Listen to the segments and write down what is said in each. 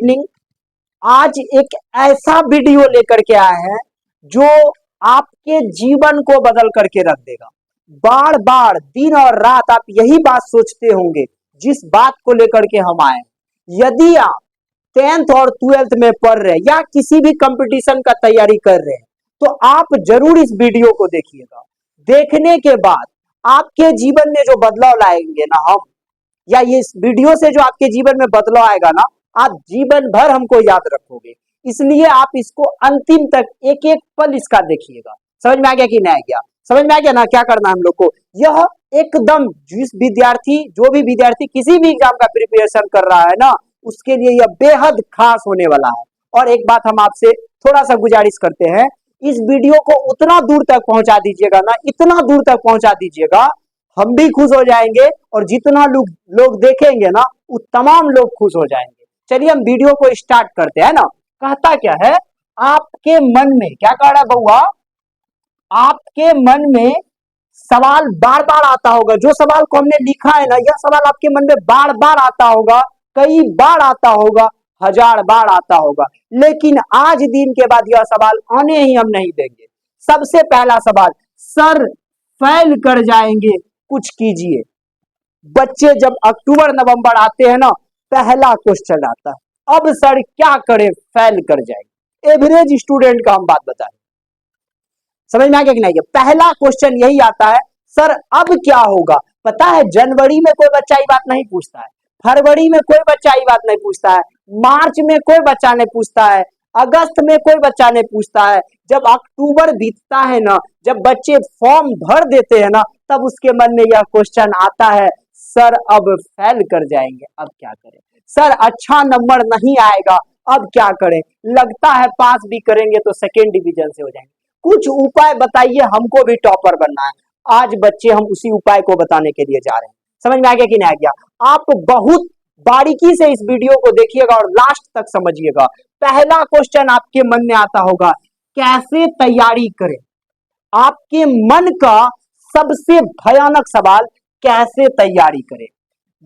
Evening. आज एक ऐसा वीडियो लेकर के आए हैं जो आपके जीवन को बदल करके रख देगा। बार बार दिन और रात आप यही बात सोचते होंगे जिस बात को लेकर के हम आए। यदि आप 10th और 12th में पढ़ रहे हैं या किसी भी कंपटीशन का तैयारी कर रहे हैं तो आप जरूर इस वीडियो को देखिएगा। देखने के बाद आपके जीवन में जो बदलाव लाएंगे ना हम, या ये इस वीडियो से जो आपके जीवन में बदलाव आएगा ना, आप जीवन भर हमको याद रखोगे। इसलिए आप इसको अंतिम तक एक एक पल इसका देखिएगा। समझ में आ गया कि नहीं आ गया? समझ में आ गया ना क्या करना है हम लोग को? यह एकदम जो भी विद्यार्थी किसी भी एग्जाम का प्रिपरेशन कर रहा है ना, उसके लिए यह बेहद खास होने वाला है। और एक बात हम आपसे थोड़ा सा गुजारिश करते हैं, इस वीडियो को उतना दूर तक पहुंचा दीजिएगा ना, इतना दूर तक पहुंचा दीजिएगा, हम भी खुश हो जाएंगे और जितना लोग देखेंगे ना वो तमाम लोग खुश हो जाएंगे। चलिए हम वीडियो को स्टार्ट करते हैं ना। कहता क्या है, आपके मन में क्या कह रहा है बउआ, आपके मन में सवाल बार बार आता होगा। जो सवाल को हमने लिखा है ना, यह सवाल आपके मन में बार बार आता होगा, कई बार आता होगा, 1000 बार आता होगा, लेकिन आज दिन के बाद यह सवाल आने ही हम नहीं देंगे। सबसे पहला सवाल, सर फेल कर जाएंगे, कुछ कीजिए। बच्चे जब अक्टूबर नवंबर आते हैं ना, पहला क्वेश्चन आता है, अब सर क्या करें फेल कर जाएंगे। एवरेज स्टूडेंट का हम बात बता रहे हैं। समझ में आ गया कि नहीं? पहला क्वेश्चन यही आता है, सर अब क्या होगा। पता है जनवरी में कोई बच्चा ये बात नहीं पूछता है, फरवरी में कोई बच्चा ये बात नहीं पूछता है, मार्च में कोई बच्चा नहीं पूछता है, अगस्त में कोई बच्चा नहीं पूछता है। जब अक्टूबर बीतता है ना, जब बच्चे फॉर्म भर देते हैं ना, तब उसके मन में यह क्वेश्चन आता है, सर अब फेल कर जाएंगे, अब क्या करें। सर अच्छा नंबर नहीं आएगा, अब क्या करें। लगता है पास भी करेंगे तो सेकेंड डिवीजन से हो जाएंगे। कुछ उपाय बताइए, हमको भी टॉपर बनना है। आज बच्चे हम उसी उपाय को बताने के लिए जा रहे हैं। समझ में आ गया कि नहीं आ गया? आप बहुत बारीकी से इस वीडियो को देखिएगा और लास्ट तक समझिएगा। पहला क्वेश्चन आपके मन में आता होगा, कैसे तैयारी करें। आपके मन का सबसे भयानक सवाल, कैसे तैयारी करें।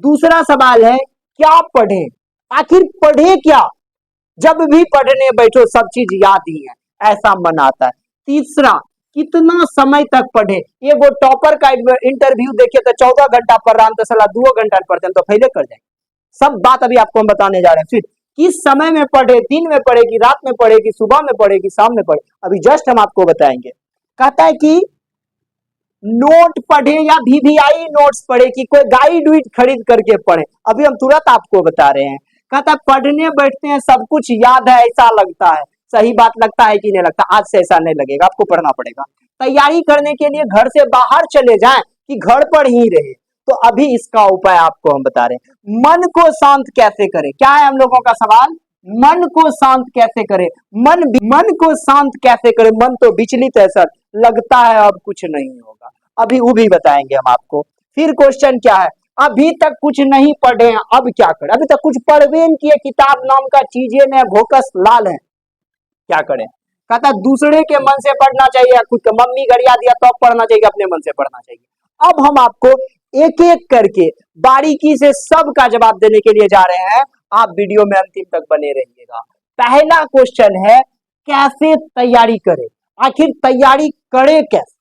दूसरा सवाल है, क्या पढ़ें। आखिर पढ़े क्या, जब भी पढ़ने बैठो सब चीज याद ही है, ऐसा मन आता है। तीसरा, कितना समय तक पढ़े। ये वो टॉपर का इंटरव्यू देखिए तो 14 घंटा पढ़ रहा, तो साला 2 घंटा पढ़ते हैं तो फेले कर जाएंगे। सब बात अभी आपको हम बताने जा रहे हैं। फिर किस समय में पढ़े, दिन में पढ़े कि रात में पढ़े कि सुबह में पढ़े कि शाम में पढ़े, अभी जस्ट हम आपको बताएंगे। कहता है कि नोट पढ़े या VVI नोट्स पढ़े कि कोई गाइड वाइड खरीद करके पढ़े, अभी हम तुरंत आपको बता रहे हैं। कहता है पढ़ने बैठते हैं सब कुछ याद है ऐसा लगता है। सही बात लगता है कि नहीं लगता? आज से ऐसा नहीं लगेगा, आपको पढ़ना पड़ेगा। तैयारी करने के लिए घर से बाहर चले जाएं कि घर पर ही रहे, तो अभी इसका उपाय आपको हम बता रहे हैं। मन को शांत कैसे करें, क्या है हम लोगों का सवाल, मन को शांत कैसे करें। मन को शांत कैसे करें, मन तो विचलित है सर, लगता है अब कुछ नहीं होगा, अभी वो भी बताएंगे हम आपको। फिर क्वेश्चन क्या है, अभी तक कुछ नहीं पढ़े हैं, अब क्या करें। अभी तक कुछ पढ़वे नहीं किए, किताब नाम का चीजें ने भोकस लाल है, क्या करें। कहता दूसरे के मन से पढ़ना चाहिए, खुद का मम्मी गरिया दिया तो पढ़ना चाहिए, अपने मन से पढ़ना चाहिए। अब हम आपको एक एक करके बारीकी से सबका जवाब देने के लिए जा रहे हैं, आप वीडियो में अंतिम तक बने रहिएगा। पहला क्वेश्चन है, कैसे तैयारी करें। आखिर तैयारी करें कैसे।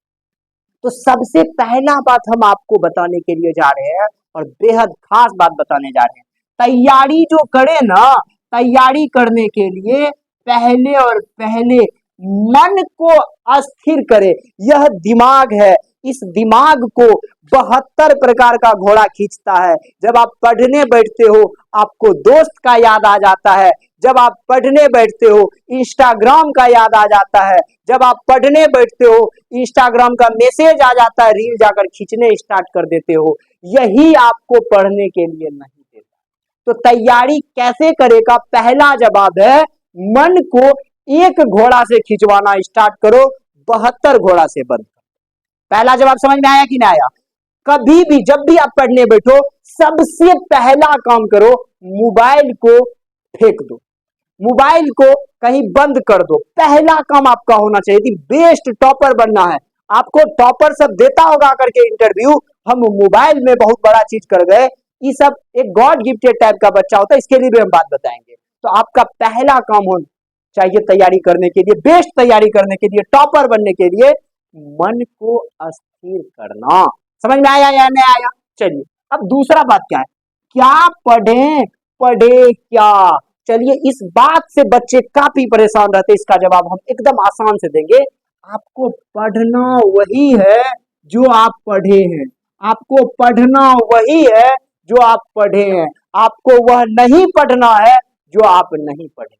तो सबसे पहला बात हम आपको बताने के लिए जा रहे हैं और बेहद खास बात बताने जा रहे हैं। तैयारी जो करें ना, तैयारी करने के लिए पहले और पहले मन को अस्थिर करे। यह दिमाग है, इस दिमाग को 72 प्रकार का घोड़ा खींचता है। जब आप पढ़ने बैठते हो आपको दोस्त का याद आ जाता है, जब आप पढ़ने बैठते हो इंस्टाग्राम का याद आ जाता है, जब आप पढ़ने बैठते हो इंस्टाग्राम का मैसेज आ जाता है, रील जाकर खींचने स्टार्ट कर देते हो। यही आपको पढ़ने के लिए नहीं देता। तो तैयारी कैसे करेगा, पहला जवाब है मन को एक घोड़ा से खिंचवाना स्टार्ट करो, 72 घोड़ा से बंद करो। पहला जवाब समझ में आया कि नहीं आया? कभी भी जब भी आप पढ़ने बैठो सबसे पहला काम करो, मोबाइल को फेंक दो, मोबाइल को कहीं बंद कर दो। पहला काम आपका होना चाहिए। बेस्ट टॉपर बनना है आपको, टॉपर सब देता होगा करके इंटरव्यू, हम मोबाइल में बहुत बड़ा चीज कर गए, ये सब एक गॉड गिफ्टेड टाइप का बच्चा होता है, इसके लिए भी हम बात बताएंगे। तो आपका पहला काम हो चाहिए तैयारी करने के लिए, बेस्ट तैयारी करने के लिए, टॉपर बनने के लिए, मन को अस्थिर करना। समझ में आया या नहीं आया? चलिए अब दूसरा बात क्या है, क्या पढ़ें, पढ़े क्या? चलिए इस बात से बच्चे काफी परेशान रहते हैं, इसका जवाब हम एकदम आसान से देंगे। आपको पढ़ना वही है जो आप पढ़े हैं, आपको पढ़ना वही है जो आप पढ़े हैं, आपको वह नहीं पढ़ना है जो आप नहीं पढ़े।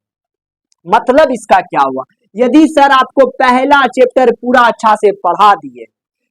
मतलब इसका क्या हुआ, यदि सर आपको पहला चैप्टर पूरा अच्छा से पढ़ा दिए,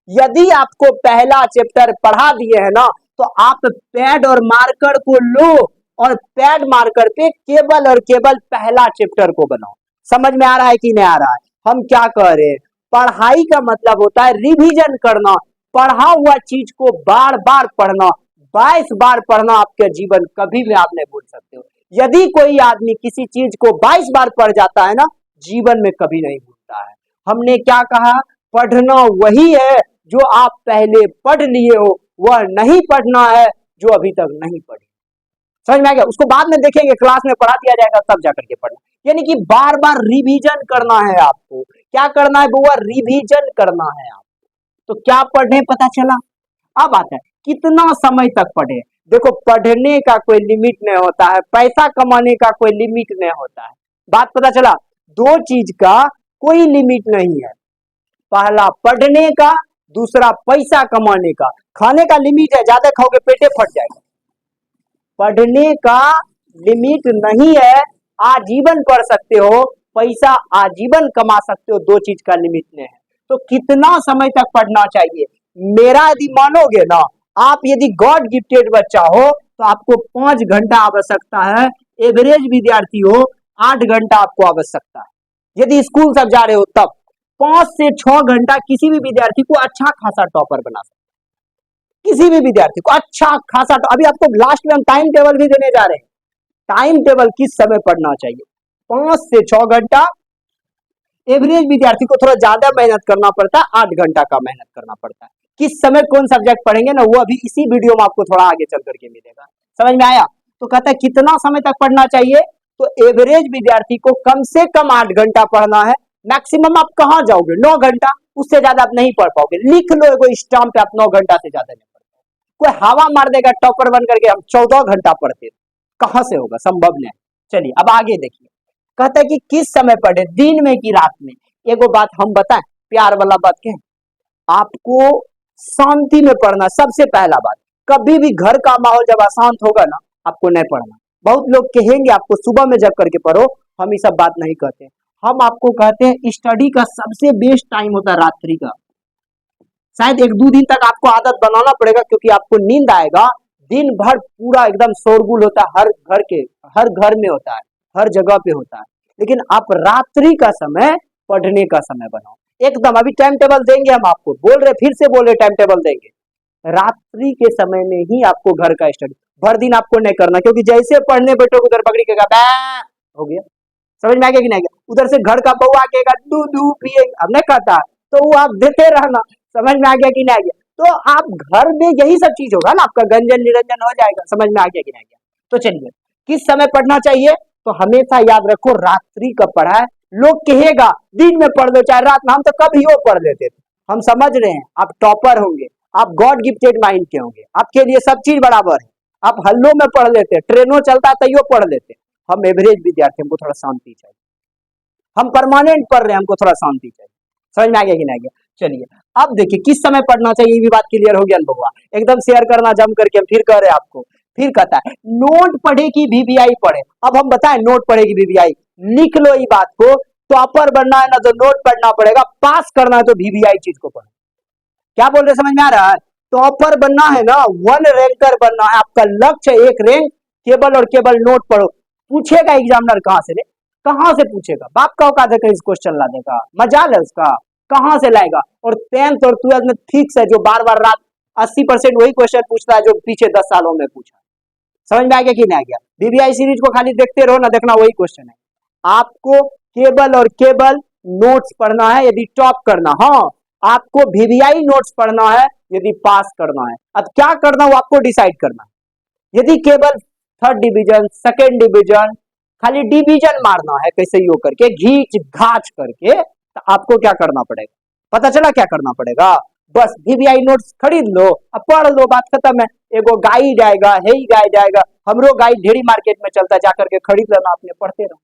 यदि आपको पहला चैप्टर पढ़ा दिए है ना, तो आप पैड और मार्कर को लो और पैड मार्कर पे केवल और केवल पहला चैप्टर को बनाओ। समझ में आ रहा है कि नहीं आ रहा है? हम क्या कह रहे हैं, पढ़ाई का मतलब होता है रिवीजन करना, पढ़ा हुआ चीज को बार बार पढ़ना। 22 बार पढ़ना आपके जीवन कभी भी आप नहीं भूल सकते हो। यदि कोई आदमी किसी चीज को 22 बार पढ़ जाता है ना, जीवन में कभी नहीं भूलता है। हमने क्या कहा, पढ़ना वही है जो आप पहले पढ़ लिए हो, वह नहीं पढ़ना है जो अभी तक नहीं पढ़े। समझ में आ गया? उसको बाद में देखेंगे, क्लास में पढ़ा दिया जाएगा तब जाकर के पढ़ना। यानी कि बार बार रिवीजन करना है आपको। क्या करना है बुआ? रिवीजन करना है आपको। तो क्या पढ़े पता चला। अब आता है कितना समय तक पढ़े। देखो पढ़ने का कोई लिमिट नहीं होता है, पैसा कमाने का कोई लिमिट नहीं होता है। बात पता चला, दो चीज का कोई लिमिट नहीं है, पहला पढ़ने का, दूसरा पैसा कमाने का। खाने का लिमिट है, ज्यादा खाओगे पेटे फट जाएगा। पढ़ने का लिमिट नहीं है, आजीवन पढ़ सकते हो, पैसा आजीवन कमा सकते हो, दो चीज का लिमिट नहीं है। तो कितना समय तक पढ़ना चाहिए? मेरा यदि मानोगे ना, आप यदि गॉड गिफ्टेड बच्चा हो तो आपको 5 घंटा आवश्यकता है, एवरेज विद्यार्थी हो 8 घंटा आपको आवश्यकता है। यदि स्कूल सब जा रहे हो तब 5 से 6 घंटा किसी भी विद्यार्थी को अच्छा खासा टॉपर बना सकते, किसी भी विद्यार्थी को अच्छा खासा। अभी आपको लास्ट में हम टाइम टेबल भी देने जा रहे हैं, टाइम टेबल किस समय पढ़ना चाहिए। 5 से 6 घंटा, एवरेज विद्यार्थी को थोड़ा ज्यादा मेहनत करना पड़ता है, 8 घंटा का मेहनत करना पड़ता है। किस समय कौन सब्जेक्ट पढ़ेंगे ना, वो अभी इसी वीडियो में आपको थोड़ा आगे चल करके मिलेगा। समझ में आया? तो कहता है कितना समय तक पढ़ना चाहिए, तो एवरेज विद्यार्थी को कम से कम 8 घंटा पढ़ना है। मैक्सिमम आप कहां जाओगे, 9 घंटा, उससे ज्यादा आप नहीं पढ़ पाओगे। लिख लो एगो स्टाम्प पे, आप 9 घंटा से ज्यादा नहीं पढ़ पाओगे। कोई हवा मार देगा टॉपर बन करके हम 14 घंटा पढ़ते, कहां से होगा, संभव नहीं। चलिए अब आगे देखिए, कहता है कि किस समय पढ़े, दिन में कि रात में। एगो बात हम बताएं, प्यार वाला बात कहें, आपको शांति में पढ़ना सबसे पहला बात। कभी भी घर का माहौल जब अशांत होगा ना, आपको नहीं पढ़ना। बहुत लोग कहेंगे आपको सुबह में जग करके पढ़ो, हम ये सब बात नहीं कहते। हम आपको कहते हैं स्टडी का सबसे बेस्ट टाइम होता है रात्रि का। शायद 1-2 दिन तक आपको आदत बनाना पड़ेगा, क्योंकि आपको नींद आएगा। दिन भर पूरा एकदम शोरगुल होता है, हर घर में होता है, हर जगह पे होता है। लेकिन आप रात्रि का समय पढ़ने का समय बनाओ एकदम। अभी टाइम टेबल देंगे हम आपको, बोल रहे फिर से बोल रहे टाइम टेबल देंगे। रात्रि के समय में ही आपको घर का स्टडी, भर दिन आपको नहीं करना, क्योंकि जैसे पढ़ने बैठोगे उधर बकरी के हो गया। समझ में आ गया कि नहीं गया? उधर से घर का बउआ आकेगा दूध पिए, अब नहीं कहता, तो वो आप देते रहना। समझ में आ गया कि नहीं आ गया? तो आप घर में यही सब चीज होगा ना, आपका गंजन निरंजन हो जाएगा। समझ में आ गया कि नहीं गया? तो चलिए किस समय पढ़ना चाहिए, तो हमेशा याद रखो रात्रि का पढ़ा है। लोग कहेगा दिन में पढ़ लो चाहे रात में, हम तो कभी वो पढ़ लेते थे। हम समझ रहे हैं आप टॉपर होंगे, आप गॉड गिफ्टेड माइंड के होंगे, आपके लिए सब चीज बराबर है। आप हल्लों में पढ़ लेते, ट्रेनों चलता है तैयो पढ़ लेते। हम एवरेज विद्यार्थी, हमको थोड़ा शांति चाहिए। हम परमानेंट पढ़ रहे हैं, हमको थोड़ा शांति चाहिए। समझ में आ गया कि नहीं गया? चलिए अब देखिए किस समय पढ़ना चाहिए, ये भी बात क्लियर हो गया बउआ। एकदम शेयर करना जम करके, हम फिर कह रहे हैं आपको। फिर कहता है नोट पढ़े की वीवीआई पढ़े। अब हम बताएं नोट पढ़े की वीवीआई, लिख लो ये बात को। टॉपर बनना है ना तो नोट पढ़ना पड़ेगा, पास करना है तो वीवीआई चीज को पढ़ो। क्या बोल रहे, समझ में आ रहा है? टॉपर बनना है ना, 1 रैंकर बनना है, आपका लक्ष्य 1 रैंक, केवल और केवल नोट पढ़ो। पूछेगा एग्जामिनर कहां से रे, कहां से पूछेगा? बाप का औकात है कहीं क्वेश्चन ला देगा, मजाल है उसका, कहां से लाएगा? और 10th और 12th में फिक्स है, जो बार बार रात 80% वही क्वेश्चन पूछता है जो पिछले 10 सालों में पूछा। समझ में आ गया कि नहीं आ गया? वीवीआई सीरीज को खाली देखते रहो ना, देखना वही क्वेश्चन है। आपको केवल और केवल नोट्स पढ़ना है यदि टॉप करना। हाँ, आपको वीवीआई नोट्स पढ़ना है यदि पास करना है। अब क्या करना वो आपको डिसाइड करना है। यदि केवल 3rd डिवीजन, 2nd डिवीजन, खाली डिवीजन मारना है कैसे यो करके घींच घाच करके, तो आपको क्या करना पड़ेगा, पता चला क्या करना पड़ेगा, बस वीवीआई नोट्स खरीद लो, अब पढ़ लो, बात खत्म है। एगो गाइड आएगा, है ही गाइड आएगा, हमरो गाइड ढेरी मार्केट में चलता है, जाकर के खरीद लेना, अपने पढ़ते रहो,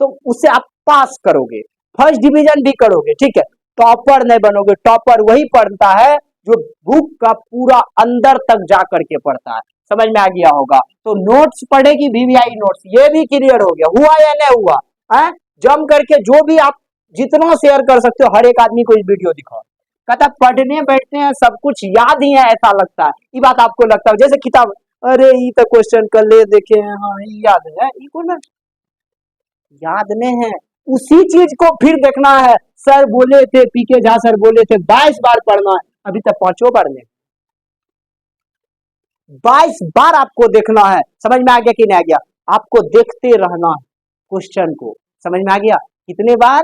तो उससे आप पास करोगे, फर्स्ट डिवीजन भी करोगे, ठीक है। टॉपर नहीं बनोगे, टॉपर वही पढ़ता है जो बुक का पूरा अंदर तक जा करके पढ़ता है। समझ में आ गया होगा। तो नोट्स पढ़ेगी वीवीआई नोट्स, ये भी क्लियर हो गया, हुआ या नहीं हुआ है। जम करके जो भी आप जितना शेयर कर सकते हो, हर एक आदमी को इस वीडियो दिखाओ। कहता पढ़ने बैठते हैं सब कुछ याद ही है ऐसा लगता है, ये बात आपको लगता है जैसे किताब, अरे ये तो क्वेश्चन कर ले देखे हैं, हाँ ये याद है, ये को ना याद नहीं है, उसी चीज को फिर देखना है। सर बोले थे, पीके झा सर बोले थे 22 बार पढ़ना है, अभी तक 5 बार नहीं, 22 बार आपको देखना है। समझ में आ गया कि नहीं आ गया, आपको देखते रहना है क्वेश्चन को। समझ में आ गया, कितने बार,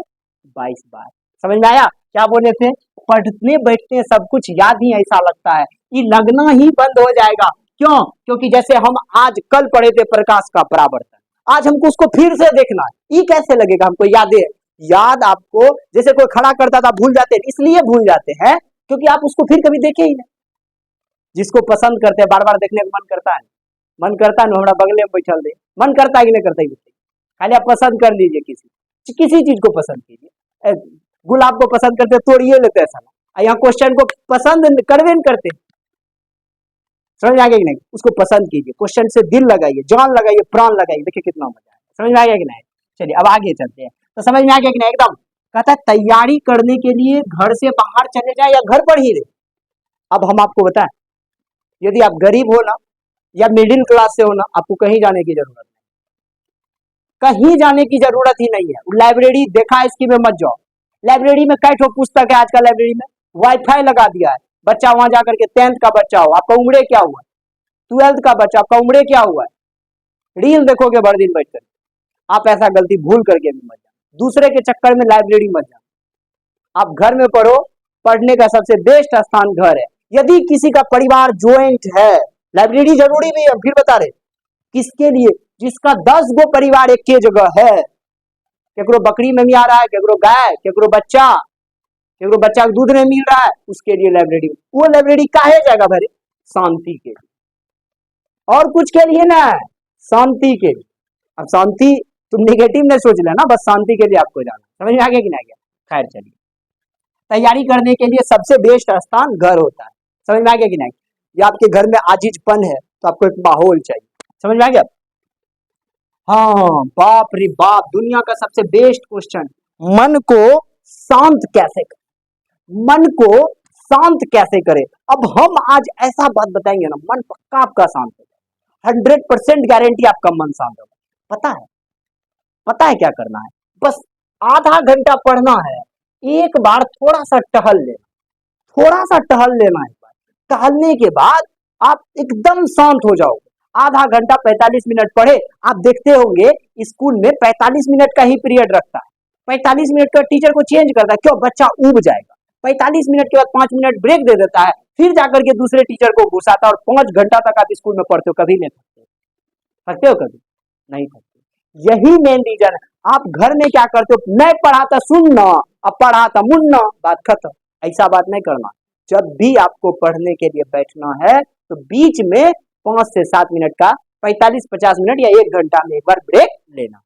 22 बार। समझ में आया, क्या बोले थे, पढ़ने बैठते हैं सब कुछ याद ही ऐसा लगता है, ये लगना ही बंद हो जाएगा। क्यों, क्योंकि जैसे हम आज कल पढ़े थे प्रकाश का परावर्तन, आज हमको उसको फिर से देखना है, ये कैसे लगेगा हमको, यादें याद आपको, जैसे कोई खड़ा करता था भूल जाते, इसलिए भूल जाते हैं क्योंकि आप उसको फिर कभी देखे ही नहीं। जिसको पसंद करते हैं बार बार देखने का मन करता है, मन करता है हमारा बगले में बैठल दे, मन करता है कि नहीं करता है, खाली आप पसंद कर लीजिए, किसी चीज को पसंद कीजिए। गुलाब को पसंद करते तोड़िए लेते ऐसा ना, यहाँ क्वेश्चन को पसंद करवे नहीं करते। समझ में आ गया कि नहीं, उसको पसंद कीजिए, क्वेश्चन से दिल लगाइए, जान लगाइए, प्राण लगाइए, देखिए कितना मजा है। समझ में आ गया कि नहीं, चलिए अब आगे चलते हैं। तो समझ में आ गया कि नहीं, एकदम कहता है तैयारी करने के लिए घर से बाहर चले जाए या घर पर ही रहे। अब हम आपको बताएं, यदि आप गरीब हो ना या मिडिल क्लास से हो ना, आपको कहीं जाने की जरूरत नहीं, कहीं जाने की जरूरत ही नहीं है। लाइब्रेरी देखा इसकी में मत जाओ, लाइब्रेरी में कई ठो पुस्तक है, आजकल लाइब्रेरी में वाईफाई लगा दिया है, बच्चा वहां जाकर के 10th का बच्चा हो, आपका उम्र क्या हुआ, 12th का बच्चा, आपका उम्र क्या हुआ है, रील देखोगे भर दिन बैठकर। आप ऐसा गलती भूल करके भी मत जाओ, दूसरे के चक्कर में लाइब्रेरी मत जाओ, आप घर में पढ़ो। पढ़ने का सबसे बेस्ट स्थान घर है। यदि किसी का परिवार ज्वाइंट है, लाइब्रेरी जरूरी भी है, फिर बता रहे किसके लिए, जिसका 10 गो परिवार एक के जगह है, केकरो बकरी में आ रहा है, केकरो गाय, केकरो बच्चा को दूध नहीं मिल रहा है, उसके लिए लाइब्रेरी, वो लाइब्रेरी काहे जाएगा भरे, शांति के लिए, और कुछ के लिए ना, शांति के लिए। अब शांति तुम निगेटिव नहीं सोच लेना, बस शांति के लिए आपको जाना। समझ में आ गया कि नहीं आ गया, खैर चलिए। तैयारी करने के लिए सबसे बेस्ट स्थान घर होता है। समझ में आ गया कि नहीं, ये आपके घर में आजीजपन है तो आपको एक माहौल चाहिए। समझ में आ गया, हाँ बाप रे बाप, दुनिया का सबसे बेस्ट क्वेश्चन, मन को शांत कैसे करें, मन को शांत कैसे करें। अब हम आज ऐसा बात बताएंगे ना, मन पक्का आपका शांत हो जाए, 100% गारंटी आपका मन शांत होगा। पता है क्या करना है, बस आधा घंटा पढ़ना है, एक बार थोड़ा सा टहल लेना, एक बार टहलने के बाद आप एकदम शांत हो जाओगे। आधा घंटा 45 मिनट पढ़े, आप देखते होंगे स्कूल में 45 मिनट का ही पीरियड रखता है, 45 मिनट का टीचर को चेंज करता है, क्यों, बच्चा उब जाएगा। 45 मिनट के बाद 5 मिनट ब्रेक दे देता है, फिर जाकर के दूसरे टीचर को घुसाता है, और 5 घंटा तक आप स्कूल में पढ़ते हो, कभी नहीं थकते हो, कभी नहीं थकते। यही मेन रीजन है। आप घर में क्या करते हो, मैं पढ़ाता सुनना, अब पढ़ाता मुनना, बात खत्म। ऐसा बात नहीं करना। जब भी आपको पढ़ने के लिए बैठना है तो बीच में 5 से 7 मिनट का, 45-50 मिनट या 1 घंटा में एक बार ब्रेक लेना,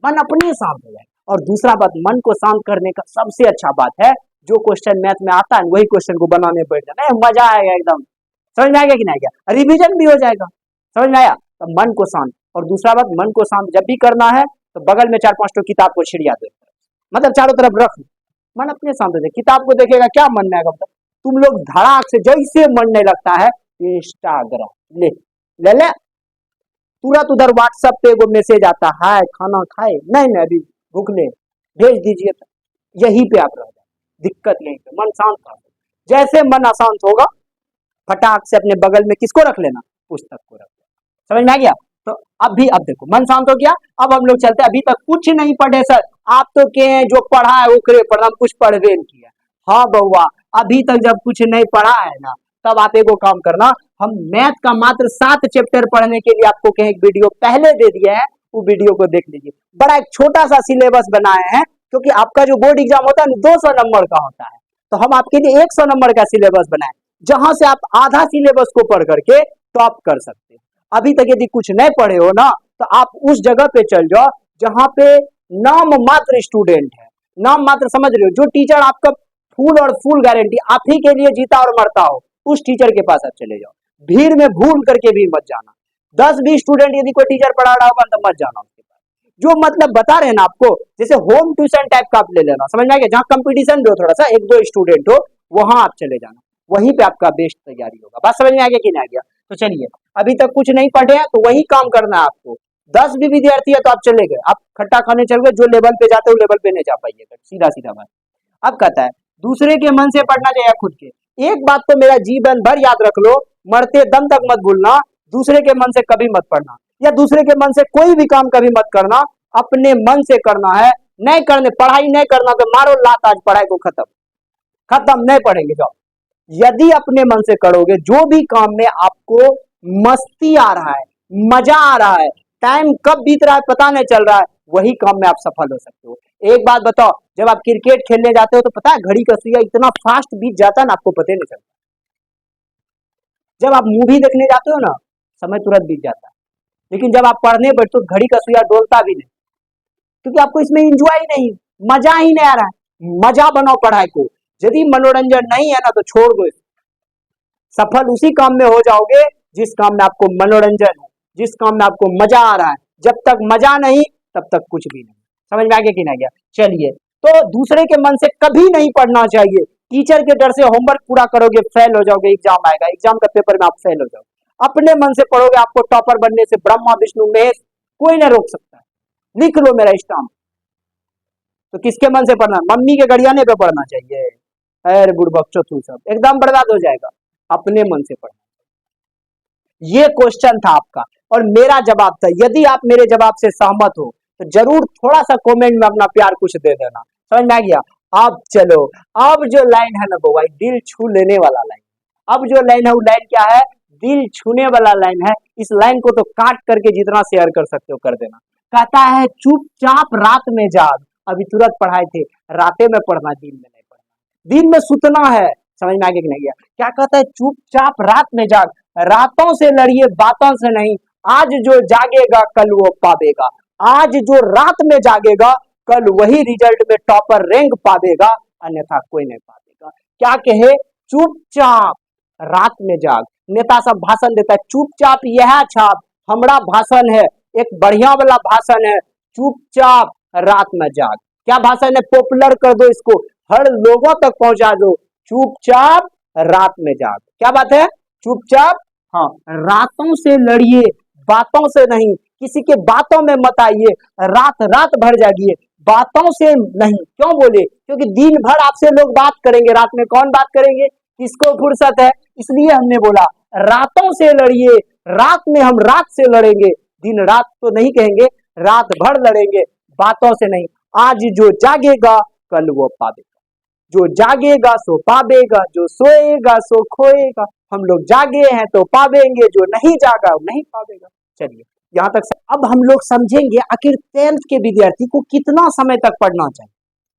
मन अपने शांत हो जाए। और दूसरा बात, मन को शांत करने का सबसे अच्छा बात है, जो क्वेश्चन मैथ में आता है वही क्वेश्चन को बनाने बैठ जाना, मजा आएगा एकदम। समझ में आ गया कि नहीं आ गया, रिवीजन भी हो जाएगा। समझ में आया, तो मन को शांत। और दूसरा बात, मन को शांत जब भी करना है तो बगल में 4-5 तो किताब को छिड़िया दो, मतलब चारों तरफ रख, मन अपने शांत हो जाए। किताब को देखेगा क्या मन में आएगा, तुम लोग धड़ाक से, जैसे मन नहीं लगता है, इंस्टाग्राम ले तुरंत उधर व्हाट्सएप पे वो मैसेज आता है, खाना खाए, नहीं अभी भूख ले, भेज दीजिए, तो यहीं पे आप रह जाए, दिक्कत यहीं पे। मन शांत कर, जैसे मन अशांत होगा फटाक से अपने बगल में किसको रख लेना, पुस्तक को रख लेना। समझ में आ गया, तो अब देखो मन शांत हो गया। अब हम लोग चलते, अभी तक कुछ नहीं पढ़े सर, आप तो के जो पढ़ा है वो करे पढ़ा, कुछ पढ़वे नहीं किया। हाँ बउआ, अभी तक जब कुछ नहीं पढ़ा है ना, तब आप एगो काम करना, हम मैथ का मात्र 7 चैप्टर पढ़ने के लिए आपको कहीं वीडियो पहले दे दिया है, वो वीडियो को देख लीजिए। बड़ा एक छोटा सा सिलेबस बनाए हैं, क्योंकि आपका जो बोर्ड एग्जाम होता है ना 200 नंबर का होता है, तो हम आपके लिए 100 नंबर का सिलेबस बनाए, जहां से आप आधा सिलेबस को पढ़ करके टॉप कर सकते हो। अभी तक यदि कुछ नहीं पढ़े हो ना, तो आप उस जगह पे चल जाओ जहां पे नाम मात्र स्टूडेंट है, नाम मात्र, समझ रहे हो, जो टीचर आपका फुल और फुल गारंटी आप ही के लिए जीता और मरता हो, उस टीचर के पास आप चले जाओ। भीड़ में भूल करके भी मत जाना। 10-20 स्टूडेंट यदि कोई टीचर पढ़ा रहा होगा तो मत जाना उसके पास। जो मतलब बता रहे हैं ना आपको, जैसे होम ट्यूशन टाइप का आप ले लेना, समझ में आ गया, जहाँ कंपटीशन भी हो, थोड़ा सा 1-2 स्टूडेंट हो, वहां आप चले जाना, वहीं पे आपका बेस्ट तैयारी होगा। बात समझ में आ गया कि नहीं आ गया? तो चलिए, अभी तक कुछ नहीं पढ़े हैं तो वही काम करना है आपको। 10 भी विद्यार्थी है तो आप चले गए, आप खट्टा खाने चल गए, जो लेवल पे जाते हो लेवल पे नहीं जा पाइएगा, सीधा सीधा बात। अब कहता है दूसरे के मन से पढ़ना चाहिए खुद के। एक बात तो मेरा जीवन भर याद रख लो, मरते दम तक मत भूलना, दूसरे के मन से कभी मत पढ़ना, या दूसरे के मन से कोई भी काम कभी मत करना, अपने मन से करना है। नहीं करने, पढ़ाई नहीं करना तो मारो लात, आज पढ़ाई को खत्म, खत्म, नहीं पढ़ेंगे जाओ। यदि अपने मन से करोगे, जो भी काम में आपको मस्ती आ रहा है, मजा आ रहा है, टाइम कब बीत रहा है पता नहीं चल रहा है, वही काम में आप सफल हो सकते हो। एक बात बताओ, जब आप क्रिकेट खेलने जाते हो तो पता है घड़ी का सुइया इतना फास्ट बीत जाता है ना, आपको पता नहीं चलता। जब आप मूवी देखने जाते हो ना, समय तुरंत बीत जाता है, लेकिन जब आप पढ़ने बैठते हो घड़ी का सुइया डोलता भी नहीं, क्योंकि आपको इसमें एंजॉय ही नहीं, मजा ही नहीं आ रहा है। मजा बनाओ पढ़ाई को। यदि मनोरंजन नहीं है ना तो छोड़ दो, सफल उसी काम में हो जाओगे जिस काम में आपको मनोरंजन है, जिस काम में आपको मजा आ रहा है। जब तक मजा नहीं तब तक कुछ भी नहीं। समझ में आ गया कि नहीं गया? चलिए, तो दूसरे के मन से कभी नहीं पढ़ना चाहिए। टीचर के डर से होमवर्क पूरा करोगे फेल हो जाओगे, एग्जाम आएगा, एग्जाम का पेपर में आप फेल हो जाओगे। अपने मन से पढ़ोगे, आपको टॉपर बनने से ब्रह्मा विष्णु महेश कोई नहीं रोक सकता है। लिख लो मेरा स्टाम्प। तो किसके मन से पढ़ना? मम्मी के गड़ियाने पे पढ़ना चाहिए? अरे बुड़बक चौथू, सब एकदम बर्बाद हो जाएगा। अपने मन से पढ़ना। ये क्वेश्चन था आपका और मेरा जवाब था। यदि आप मेरे जवाब से सहमत हो तो जरूर थोड़ा सा कमेंट में अपना प्यार कुछ दे देना। समझ में आ गया? अब चलो, अब जो लाइन है ना वो भाई दिल छू लेने वाला लाइन। अब जो लाइन है वो लाइन क्या है? दिल छूने वाला लाइन है। इस लाइन को तो काट करके जितना शेयर कर सकते हो कर देना। कहता है चुपचाप रात में जाग। अभी तुरंत पढ़ाए थे, रातें में पढ़ना, दिन में नहीं पढ़ना, दिन में सुतना है। समझ में आ गया कि नहीं गया? क्या कहता है? चुपचाप रात में जाग, रातों से लड़िए बातों से नहीं, आज जो जागेगा कल वो पावेगा। आज जो रात में जागेगा कल वही रिजल्ट में टॉपर रैंक पावेगा, अन्यथा कोई नहीं पावेगा। क्या कहे? चुपचाप रात में जाग। नेता सब भाषण देता है, चुपचाप यह छाप हमारा भाषण है, एक बढ़िया वाला भाषण है, चुपचाप रात में जाग। क्या भाषण है? पॉपुलर कर दो इसको, हर लोगों तक पहुंचा दो, चुपचाप रात में जाग। क्या बात है? चुपचाप, हाँ, रातों से लड़िए बातों से नहीं, किसी के बातों में मत आइए, रात रात भर जागिए, बातों से नहीं। क्यों बोले? क्योंकि दिन भर आपसे लोग बात करेंगे, रात में कौन बात करेंगे? किसको फुर्सत है? इसलिए हमने बोला रातों से लड़िए, रात में हम रात से लड़ेंगे, दिन रात तो नहीं कहेंगे, रात भर लड़ेंगे, बातों से नहीं। आज जो जागेगा कल वो पावेगा, जो जागेगा सो पावेगा, जो सोएगा सो खोएगा। हम लोग जागे हैं तो पावेंगे, जो नहीं जागा वो नहीं पावेगा। चलिए यहाँ तक अब हम लोग समझेंगे आखिर 10th के विद्यार्थी को कितना समय तक पढ़ना चाहिए,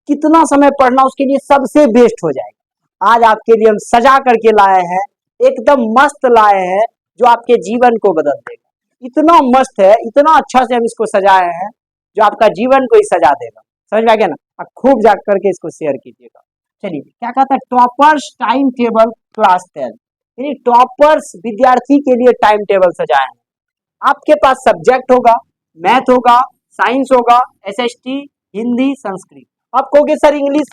कितना समय पढ़ना उसके लिए सबसे बेस्ट हो जाएगा। आज आपके लिए हम सजा करके लाए हैं, एकदम मस्त लाए हैं, जो आपके जीवन को बदल देगा। इतना मस्त है, इतना अच्छा से हम इसको सजाए हैं जो आपका जीवन को ही सजा देगा। समझ में आ गया ना? आप खूब जा करके इसको शेयर कीजिएगा। चलिए, क्या कहता है? टॉपर्स टाइम टेबल क्लास 10, यानी टॉपर्स विद्यार्थी के लिए टाइम टेबल सजाए हैं। आपके पास सब्जेक्ट होगा, मैथ होगा, साइंस होगा, एसएसटी, हिंदी, संस्कृत। आप कहोगे सर इंग्लिश,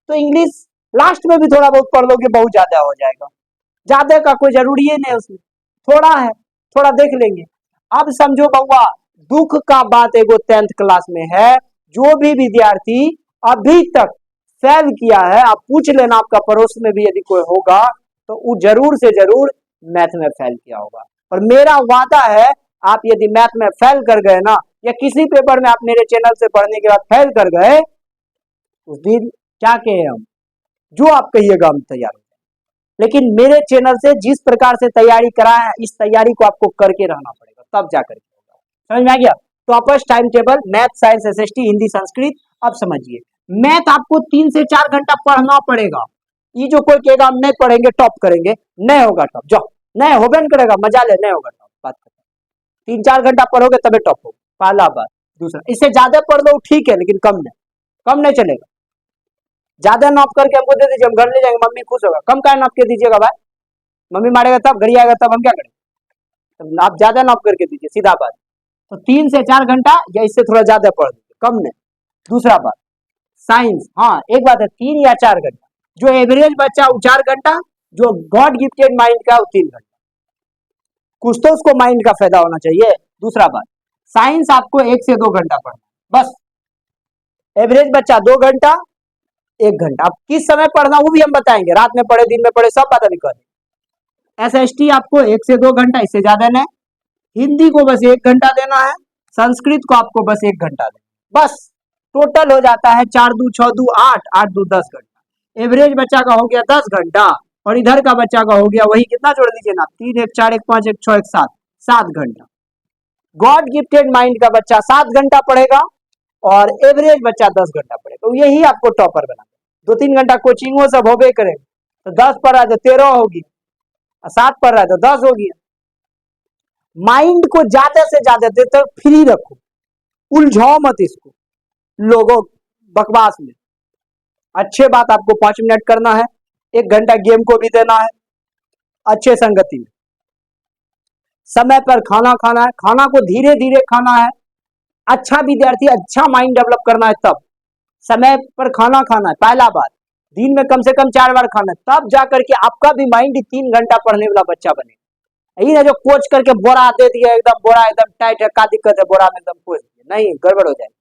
तो इंग्लिश लास्ट में भी थोड़ा बहुत पढ़ लोगे, बहुत ज्यादा हो जाएगा। ज्यादा का कोई जरूरी ही नहीं, उसमें थोड़ा है, थोड़ा देख लेंगे। अब समझो बउआ, दुख का बात एगो 10th क्लास में है, जो भी विद्यार्थी अभी तक फेल किया है, आप पूछ लेना आपका पड़ोस में भी यदि कोई होगा तो वो जरूर से जरूर मैथ में फेल किया होगा। और मेरा वादा है, आप यदि मैथ में फेल कर गए ना, या किसी पेपर में आप मेरे चैनल से पढ़ने के बाद फेल कर गए, उस दिन क्या कहे हम, जो आप कहिएगा हम तैयार हो जाएंगे। लेकिन मेरे चैनल से जिस प्रकार से तैयारी कराए हैं, इस तैयारी को आपको करके रहना पड़ेगा, तब जाकर के होगा। समझ में आ गया? Toppers time table, math, science, SST, Hindi, Sanskrit. अब समझिए, मैथ आपको 3 से 4 घंटा पढ़ना पड़ेगा। ये जो कोई कहेगा हम नहीं पढ़ेंगे टॉप करेंगे, नहीं होगा टॉप, जाओ, नहीं होबे नहीं करेगा, मजा ले, नहीं होगा टॉप, बात खत्म। 3-4 घंटा पढ़ोगे तबे टॉप होगा, पहला बात। दूसरा, इससे ज्यादा पढ़ लो ठीक है, लेकिन कम नहीं चलेगा। ज्यादा नॉप करके हमको दे दीजिए, हम घर ले जाएंगे, मम्मी खुश होगा। कम का नॉप के दीजिएगा भाई, मम्मी मारेगा तब, घड़ी आएगा तब हम क्या करेंगे? तो आप ज्यादा नॉप करके दीजिए, सीधा बात। तो 3 से 4 घंटा या इससे थोड़ा ज्यादा पढ़ दीजिए, कम नहीं। दूसरा बात, साइंस, हाँ एक बात है 3 या 4 घंटा, जो एवरेज बच्चा वो 4 घंटा, जो गॉड गिफ्टेड माइंड का वो 3 घंटा, कुछ तो उसको माइंड का फायदा होना चाहिए। दूसरा बात, साइंस आपको 1 से 2 घंटा पढ़ना बस, एवरेज बच्चा 2 घंटा, 1 घंटा। अब किस समय पढ़ना वो भी हम बताएंगे, रात में पढ़े, दिन में पढ़े, सब बात अभी करें। एसएसटी आपको 1 से 2 घंटा, इससे ज्यादा नहीं। हिंदी को बस 1 घंटा देना है, संस्कृत को आपको बस 1 घंटा देना, बस टोटल हो जाता है 4 2 6 2 8, 8 2 10 घंटा। एवरेज बच्चा का हो गया 10 घंटा, और इधर का बच्चा का हो गया वही, कितना जोड़ दीजिए ना, 3 1 4 1 5 1 6 1 7, 7 घंटा। गॉड गिफ्टेड माइंड का बच्चा 7 घंटा पढ़ेगा, और एवरेज बच्चा 10 घंटा पढ़ेगा, तो यही आपको टॉपर बना। 2-3 घंटा कोचिंग हो, सब होबे करे, तो 10 पढ़ रहा है तो 13 होगी, 7 पढ़ रहा है तो 10 होगी। माइंड को ज्यादा से ज्यादा देर तक फ्री रखो, उलझाओ मत इसको लोगों बकवास में। अच्छे बात आपको 5 मिनट करना है, 1 घंटा गेम को भी देना है, अच्छे संगति में। समय पर खाना खाना है, खाना को धीरे धीरे खाना है। अच्छा विद्यार्थी, अच्छा माइंड डेवलप करना है, तब समय पर खाना खाना है, पहला बात। दिन में कम से कम 4 बार खाना है, तब जाकर के आपका भी माइंड 3 घंटा पढ़ने वाला बच्चा बनेगा। यही ना जो कोच करके बोरा दे दिया, एकदम बोरा एकदम टाइट है, क्या दिक्कत है बोरा में एकदम कोच दिया, नहीं गड़बड़ हो जाएगी।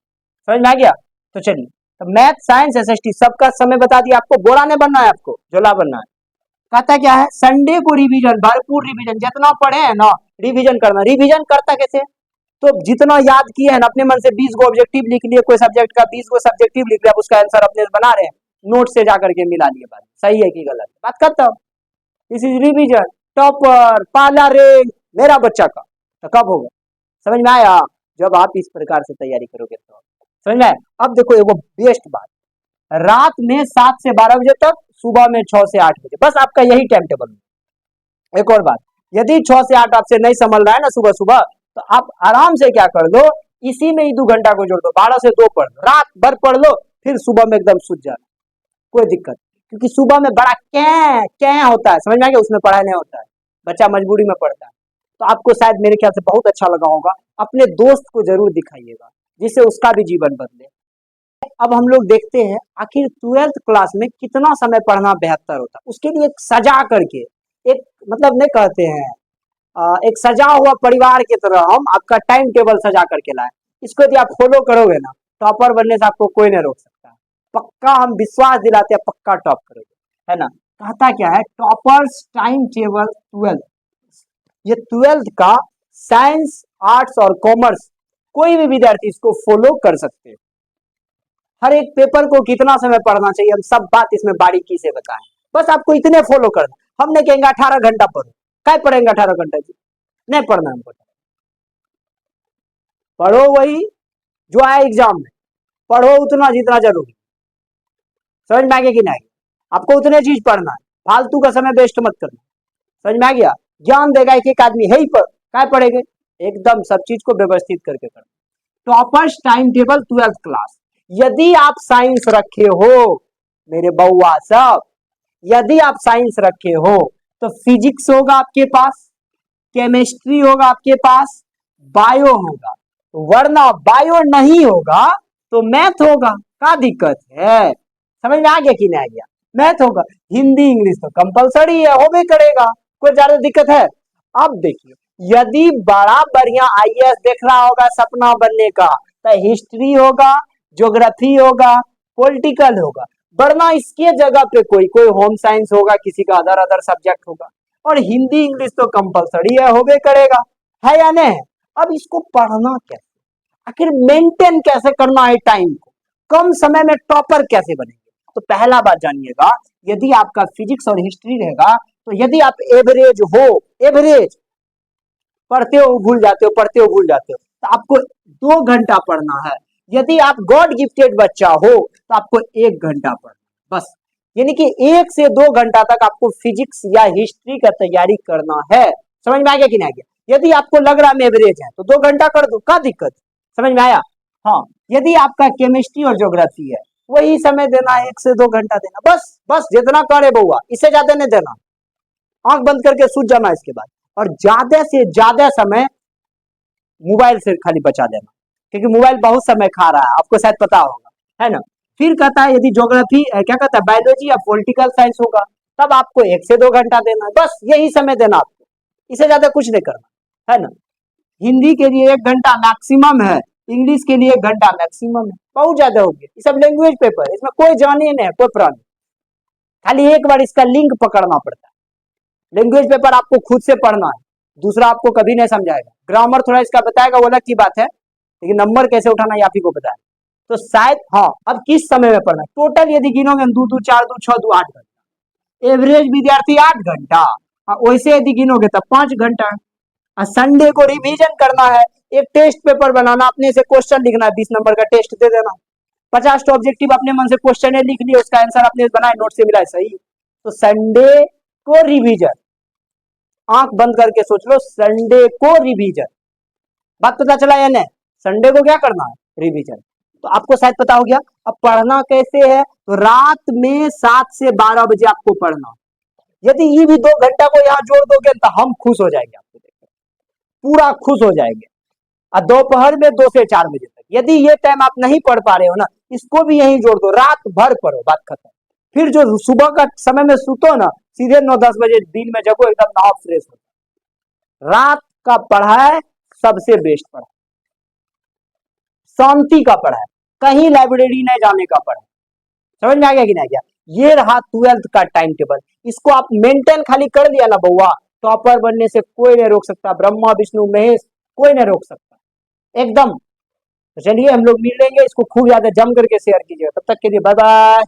समझ में आ गया? तो चलिए, तो मैथ, साइंस, एसएसटी सबका समय बता दिया आपको। बोरा नहीं बनना है, आपको झोला बनना है। कहता क्या है, संडे को रिवीजन, भरपूर रिवीजन, जितना पढ़े हैं ना रिवीजन करना। रिवीजन करता कैसे? तो जितना याद किए हैं ना, अपने मन से 20 गो ऑब्जेक्टिव लिख लिए, कोई सब्जेक्ट का 20 गो सब्जेक्टिव लिख लिया, उसका आंसर अपने बना रहे हैं, नोट से जाकर के मिला लिए, बात सही है कि गलत, बात खत्म। This is revision. टॉपर, पहला रैंक मेरा बच्चा का, तो कब होगा? समझ में आया? जब आप इस प्रकार से तैयारी करोगे तो। समझ में आया? अब देखो एगो बेस्ट बात, रात में 7 से 12 बजे तक, सुबह में 6 से 8 बजे, बस आपका यही टाइम टेबल है। एक और बात, यदि 6 से 8 आपसे नहीं संभल रहा है ना सुबह सुबह, तो आप आराम से क्या कर दो, इसी में ही 2 घंटा को जोड़ दो, 12 से 2 पढ़ लो, रात भर पढ़ लो, फिर सुबह में एकदम सूझ जाना, कोई दिक्कत। क्योंकि सुबह में बड़ा क्या होता है, समझ में आ गया? उसमें पढ़ाई नहीं होता है, बच्चा मजबूरी में पढ़ता है। तो आपको शायद मेरे ख्याल से बहुत अच्छा लगा होगा, अपने दोस्त को जरूर दिखाइएगा, जिससे उसका भी जीवन बदले। अब हम लोग देखते हैं आखिर 12th क्लास में कितना समय पढ़ना बेहतर होता है। उसके लिए एक सजा करके, एक मतलब नहीं कहते हैं, एक सजा हुआ परिवार की तरह हम आपका टाइम टेबल सजा करके लाए। इसको यदि आप फॉलो करोगे ना, टॉपर बनने से आपको कोई नहीं रोक सकता। पक्का हम विश्वास दिलाते हैं, पक्का टॉप करोगे, है ना? कहता क्या है, टॉपर्स टाइम टेबल 12, ये 12th का साइंस, आर्ट्स और कॉमर्स कोई भी विद्यार्थी इसको फॉलो कर सकते हैं। हर एक पेपर को कितना समय पढ़ना चाहिए, हम सब बात इसमें बारीकी से बताएं। बस आपको इतने फॉलो करना। हम नहीं कहेंगे 18 घंटा पढ़ो, क्या पढ़ेंगे 18 घंटा जी? नहीं पढ़ना हमको। पढ़ो वही जो आए एग्जाम में, पढ़ो उतना जितना जरूरी। समझ में आ गया कि नहीं? आपको उतने चीज पढ़ना है, फालतू का समय वेस्ट मत करना। समझ में आ गया? ज्ञान देगा एक एक आदमी, है ही पर क्या पढ़ेंगे, एकदम सब चीज को व्यवस्थित करके करना। Toppers time table 12th class. यदि आप साइंस रखे हो मेरे बउआ सब, यदि आप साइंस रखे हो तो फिजिक्स होगा आपके पास, केमिस्ट्री होगा आपके पास, बायो होगा, वरना बायो नहीं होगा तो मैथ होगा। क्या दिक्कत है? समझ में आ गया कि नहीं आ गया? मैथ होगा। हिंदी इंग्लिश तो कंपलसरी है, हो भी करेगा, कोई ज्यादा दिक्कत है? अब देखिए, यदि बड़ा बढ़िया आईएएस देख रहा होगा सपना बनने का, तो हिस्ट्री होगा, ज्योग्राफी होगा, पॉलिटिकल होगा, वरना इसके जगह पे कोई कोई होम साइंस होगा, किसी का अदर सब्जेक्ट होगा। और हिंदी इंग्लिश तो कंपलसरी है, होबे करेगा, है या नहीं? अब इसको पढ़ना कैसे, आखिर मेंटेन कैसे करना है टाइम को, कम समय में टॉपर कैसे बनेंगे? तो पहला बात जानिएगा, यदि आपका फिजिक्स और हिस्ट्री रहेगा, तो यदि आप एवरेज हो, एवरेज पढ़ते हो भूल जाते हो, पढ़ते हो भूल जाते हो, तो आपको 2 घंटा पढ़ना है। यदि आप गॉड गिफ्टेड बच्चा हो तो आपको 1 घंटा पढ़ना बस। यानी कि 1 से 2 घंटा तक आपको फिजिक्स या हिस्ट्री का तैयारी करना है। समझ में आ गया कि नहीं आ गया? यदि आपको लग रहा है एवरेज है तो 2 घंटा कर दो, क्या दिक्कत? समझ में आया? हाँ, यदि आपका केमिस्ट्री और ज्योग्राफी है वही समय देना है, 1 से 2 घंटा देना बस। बस जितना करे बउआ, इससे ज्यादा नहीं देना। आंख बंद करके सूझ जाना इसके बाद। और ज्यादा से ज्यादा समय मोबाइल से खाली बचा देना, क्योंकि मोबाइल बहुत समय खा रहा है, आपको शायद पता होगा, है ना। फिर कहता है यदि ज्योग्राफी क्या कहता है, बायोलॉजी या पॉलिटिकल साइंस होगा तब आपको 1 से 2 घंटा देना है, बस यही समय देना आपको, इससे ज्यादा कुछ नहीं करना, है ना। हिंदी के लिए 1 घंटा मैक्सिमम है, इंग्लिश के लिए 1 घंटा मैक्सिमम है, बहुत ज्यादा हो गया। ये सब लैंग्वेज पेपर है, इसमें कोई जाने नहीं है, कोई प्राणी, खाली एक बार इसका लिंक पकड़ना पड़ता है। लैंग्वेज पेपर आपको खुद से पढ़ना है, दूसरा आपको कभी नहीं समझाएगा। ग्रामर थोड़ा इसका बताएगा, वो अलग की बात है, लेकिन नंबर कैसे उठाना ये आप ही को पता है। तो शायद हाँ, अब किस समय में पढ़ना है टोटल यदि गिनोगे 2 2 4 2 6 2 8 घंटा, एवरेज विद्यार्थी 8 घंटा, वैसे यदि गिनोगे तब 5 घंटा। संडे को रिवीजन करना है, एक टेस्ट पेपर बनाना, अपने से क्वेश्चन लिखना है, 20 नंबर का टेस्ट दे देना, 50 तो ऑब्जेक्टिव अपने मन से क्वेश्चन लिख लिए, उसका आंसर अपने बनाए, नोट से मिला, सही। तो संडे को रिवीजन, आंख बंद करके सोच लो, संडे को रिवीजन, बात पता चला या नहीं? संडे को क्या करना है? रिवीजन। तो आपको शायद पता हो गया। अब पढ़ना कैसे है, तो रात में 7 से 12 बजे आपको पढ़ना। यदि ये भी 2 घंटा को यहाँ जोड़ दोगे तो हम खुश हो जाएंगे, आपको देखकर पूरा खुश हो जाएंगे। और दोपहर में 2 से 4 बजे तक, यदि ये टाइम आप नहीं पढ़ पा रहे हो ना, इसको भी यहीं जोड़ दो, रात भर पढ़ो, बात खत्म। फिर जो सुबह का समय में सुतो ना, सीधे 9 10 बजे दिन में जगो, एकदम नहा फ्रेश हो। रात का पढ़ाई सबसे बेस्ट पढ़ाई, शांति का पढ़ाई, कहीं लाइब्रेरी नहीं जाने का पढ़ाई। समझ में आ गया कि नहीं गया? ये रहा 12th का टाइम टेबल, इसको आप मेंटेन खाली कर दिया ना बउआ, टॉपर बनने से कोई नहीं रोक सकता, ब्रह्मा विष्णु महेश कोई नहीं रोक सकता एकदम। तो चलिए हम लोग मिल लेंगे, इसको खूब ज्यादा जम करके शेयर कीजिएगा, तब तक के लिए बाय बाय।